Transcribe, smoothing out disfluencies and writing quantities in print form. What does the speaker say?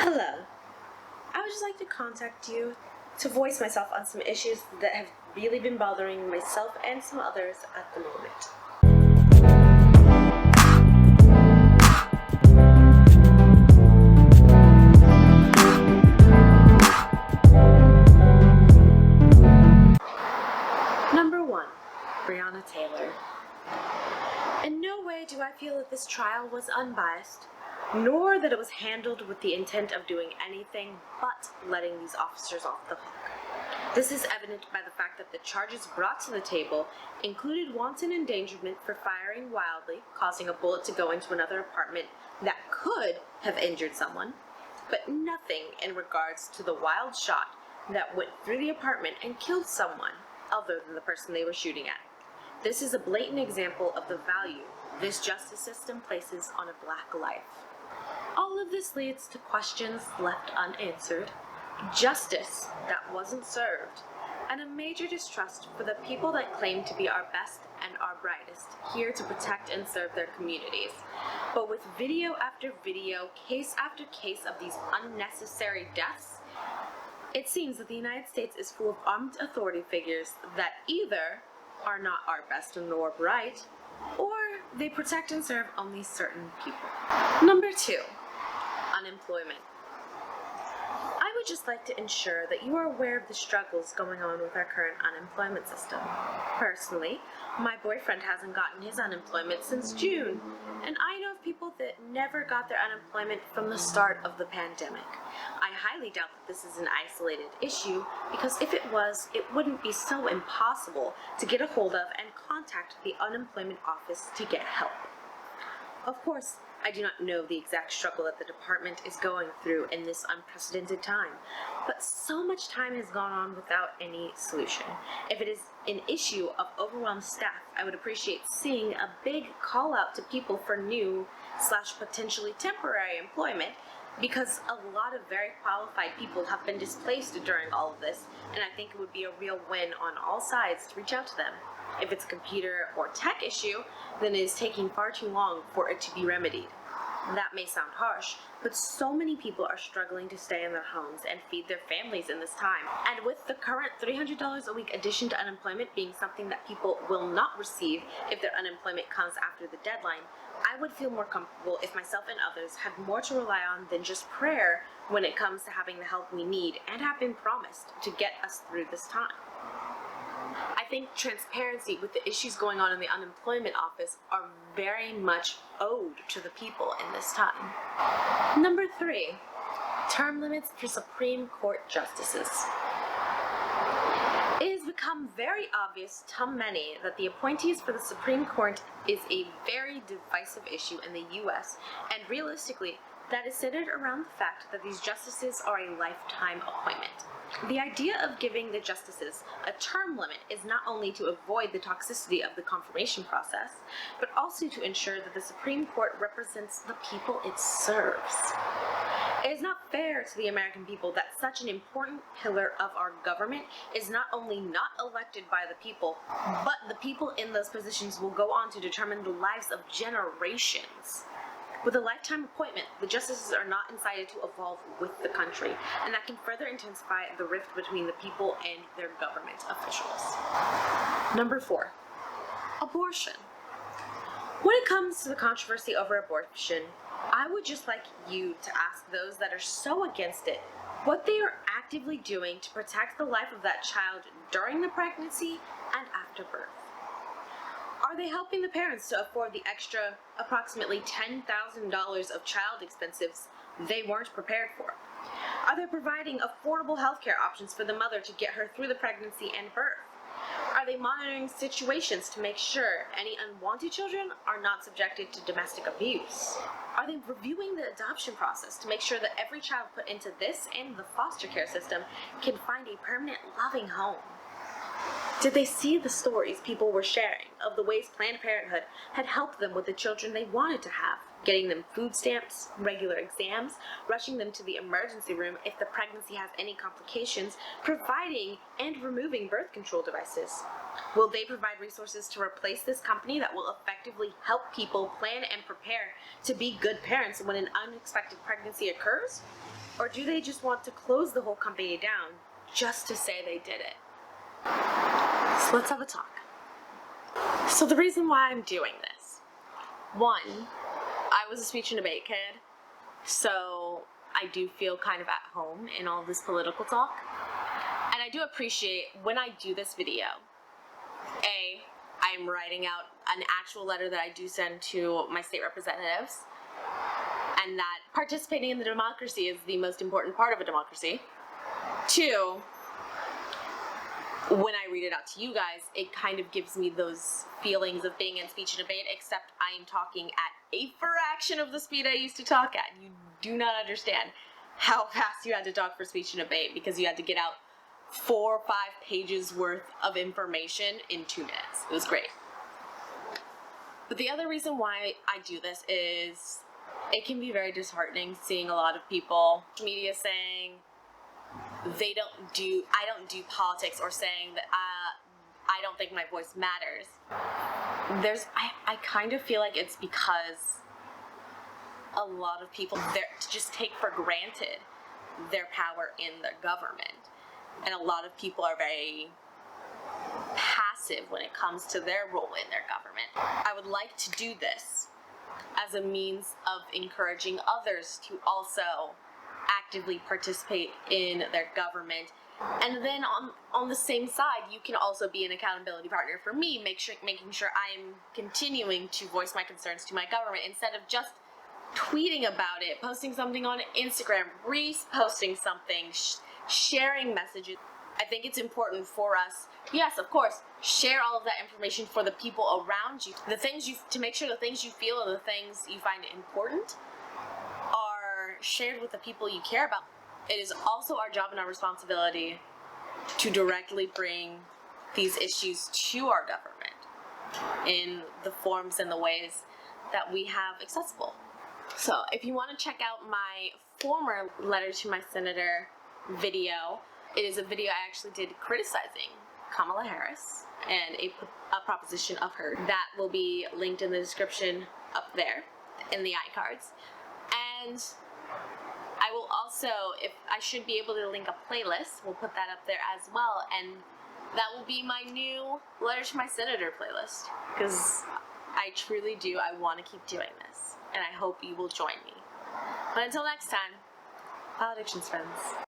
Hello. I would just like to contact you to voice myself on some issues that have really been bothering myself and some others at the moment. Number 1. Brianna Taylor. In no way do I feel that this trial was unbiased, nor that it was handled with the intent of doing anything but letting these officers off the hook. This is evident by the fact that the charges brought to the table included wanton endangerment for firing wildly, causing a bullet to go into another apartment that could have injured someone, but nothing in regards to the wild shot that went through the apartment and killed someone other than the person they were shooting at. This is a blatant example of the value this justice system places on a black life. All of this leads to questions left unanswered, justice that wasn't served, and a major distrust for the people that claim to be our best and our brightest, here to protect and serve their communities. But with video after video, case after case of these unnecessary deaths, it seems that the United States is full of armed authority figures that either are not our best nor bright, or they protect and serve only certain people. Number 2, unemployment. I would just like to ensure that you are aware of the struggles going on with our current unemployment system. Personally, my boyfriend hasn't gotten his unemployment since June, and I know of people that never got their unemployment from the start of the pandemic. I highly doubt that this is an isolated issue, because if it was, it wouldn't be so impossible to get a hold of and contact the unemployment office to get help. Of course, I do not know the exact struggle that the department is going through in this unprecedented time, but so much time has gone on without any solution. If it is an issue of overwhelmed staff, I would appreciate seeing a big call out to people for new/potentially temporary employment, because a lot of very qualified people have been displaced during all of this, and I think it would be a real win on all sides to reach out to them. If it's a computer or tech issue, then it is taking far too long for it to be remedied. That may sound harsh, but so many people are struggling to stay in their homes and feed their families in this time. And with the current $300 a week addition to unemployment being something that people will not receive if their unemployment comes after the deadline, I would feel more comfortable if myself and others had more to rely on than just prayer when it comes to having the help we need and have been promised to get us through this time. I think transparency with the issues going on in the unemployment office are very much owed to the people in this time. Number 3, term limits for Supreme Court justices. It has become very obvious to many that the appointees for the Supreme Court is a very divisive issue in the U.S., and realistically, that is centered around the fact that these justices are a lifetime appointment. The idea of giving the justices a term limit is not only to avoid the toxicity of the confirmation process, but also to ensure that the Supreme Court represents the people it serves. It is not fair to the American people that such an important pillar of our government is not only not elected by the people, but the people in those positions will go on to determine the lives of generations. With a lifetime appointment, the justices are not incited to evolve with the country, and that can further intensify the rift between the people and their government officials. Number 4, abortion. When it comes to the controversy over abortion, I would just like you to ask those that are so against it what they are actively doing to protect the life of that child during the pregnancy and after birth. Are they helping the parents to afford the extra approximately $10,000 of child expenses they weren't prepared for? Are they providing affordable healthcare options for the mother to get her through the pregnancy and birth? Are they monitoring situations to make sure any unwanted children are not subjected to domestic abuse? Are they reviewing the adoption process to make sure that every child put into this and the foster care system can find a permanent, loving home? Did they see the stories people were sharing of the ways Planned Parenthood had helped them with the children they wanted to have, getting them food stamps, regular exams, rushing them to the emergency room if the pregnancy has any complications, providing and removing birth control devices? Will they provide resources to replace this company that will effectively help people plan and prepare to be good parents when an unexpected pregnancy occurs? Or do they just want to close the whole company down just to say they did it? So let's have a talk. So the reason why I'm doing this. One, I was a speech and debate kid, so I do feel kind of at home in all this political talk. And I do appreciate when I do this video, I'm writing out an actual letter that I do send to my state representatives, and that participating in the democracy is the most important part of a democracy. Two, when I read it out to you guys, it kind of gives me those feelings of being in speech and debate, except I am talking at a fraction of the speed I used to talk at. You do not understand how fast you had to talk for speech and debate, because you had to get out 4 or 5 pages worth of information in 2 minutes. It was great. But the other reason why I do this is it can be very disheartening seeing a lot of people, media saying I don't do politics, or saying that I don't think my voice matters. I kind of feel like it's because a lot of people just take for granted their power in their government. And a lot of people are very passive when it comes to their role in their government. I would like to do this as a means of encouraging others to also actively participate in their government. And then on the same side, you can also be an accountability partner for me, making sure I'm continuing to voice my concerns to my government instead of just tweeting about it, posting something on Instagram, reposting something, sharing messages. I think it's important for us, yes, of course, share all of that information for the people around you. To make sure the things you feel and the things you find important are shared with the people you care about. It is also our job and our responsibility to directly bring these issues to our government in the forms and the ways that we have accessible. So if you want to check out my former letter to my senator video, it is a video I actually did criticizing Kamala Harris and a proposition of her. That will be linked in the description up there in the iCards. And I will also, I should be able to link a playlist, we'll put that up there as well, and that will be my new letter to my senator playlist, because I truly do, I want to keep doing this, and I hope you will join me. But until next time, Politicians friends.